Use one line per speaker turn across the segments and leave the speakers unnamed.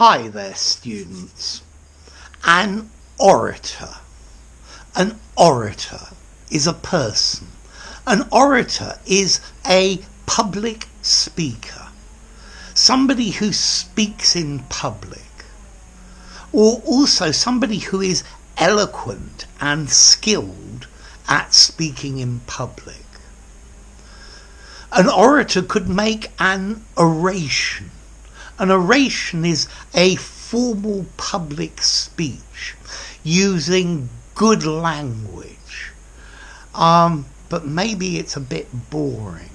Hi there, students. An orator. An orator is a person. An orator is a public speaker. Somebody who speaks in public. Or also somebody who is eloquent and skilled at speaking in public. An orator could make an oration. An oration is a formal public speech using good language. But maybe it's a bit boring.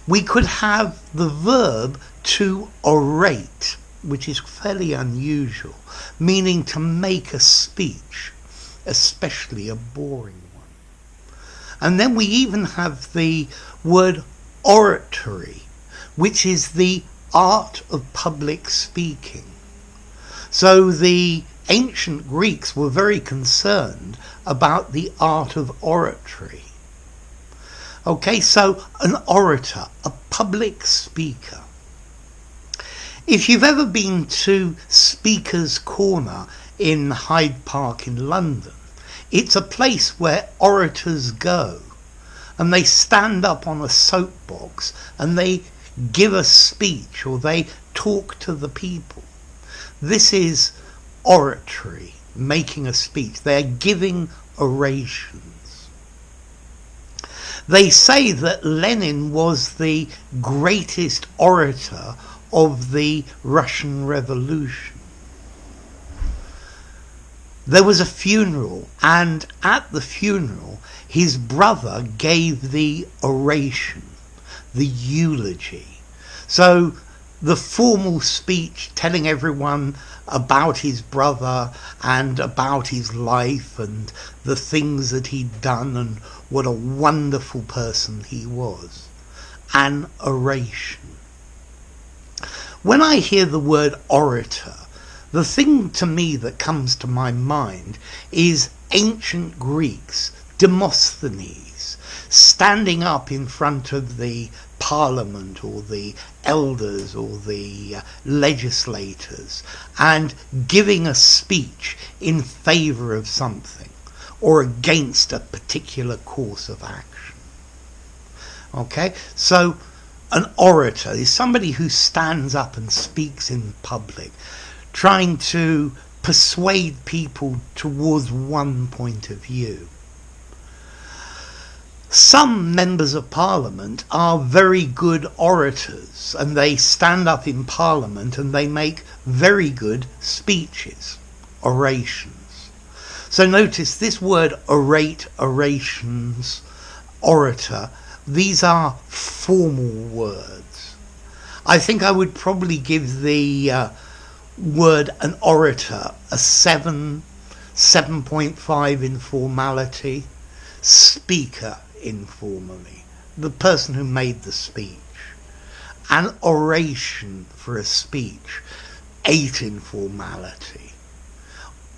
We could have the verb to orate, which is fairly unusual, meaning to make a speech, especially a boring one. And then we even have the word oratory, which is the art of public speaking. So the ancient Greeks were very concerned about the art of oratory. Okay, so an orator, a public speaker. If you've ever been to Speaker's Corner in Hyde Park in London, it's a place where orators go and they stand up on a soapbox and they give a speech or they talk to the people. This is oratory, making a speech. They're giving orations. They say that Lenin was the greatest orator of the Russian Revolution. There was a funeral, and at the funeral his brother gave the oration, the eulogy. So the formal speech telling everyone about his brother and about his life and the things that he'd done and what a wonderful person he was. An oration. When I hear the word orator, the thing to me that comes to my mind is ancient Greeks, Demosthenes, standing up in front of the parliament or the elders or the legislators and giving a speech in favour of something or against a particular course of action. Okay, so an orator is somebody who stands up and speaks in public, trying to persuade people towards one point of view. Some members of Parliament are very good orators and they stand up in Parliament and they make very good speeches, orations. So notice this word orate, orations, orator, these are formal words. I think I would probably give the word an orator a 7.5 in formality, speaker informally, the person who made the speech. An oration for a speech, 8 in formality.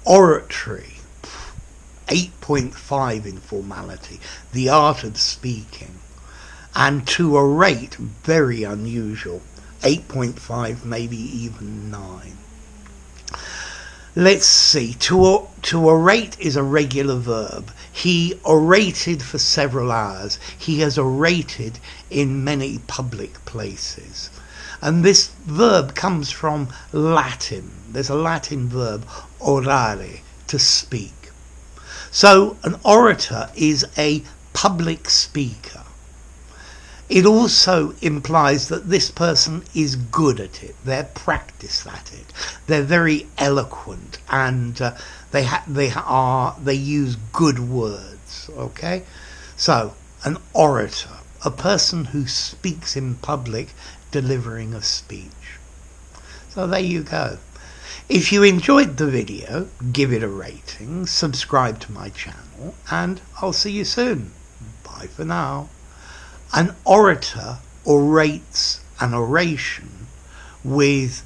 Oratory, 8.5 in formality, the art of speaking. And to orate, very unusual, 8.5, maybe even 9. Let's see, to orate is a regular verb. He orated for several hours. He has orated in many public places. And this verb comes from Latin. There's a Latin verb, orare, to speak. So an orator is a public speaker. It also implies that this person is good at it. They're practiced at it. They're very eloquent and they use good words. Okay, so an orator, a person who speaks in public, delivering a speech. So there you go. If you enjoyed the video, give it a rating, subscribe to my channel, and I'll see you soon. Bye for now. An orator orates an oration with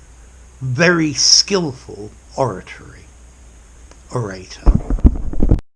very skillful oratory. Orator.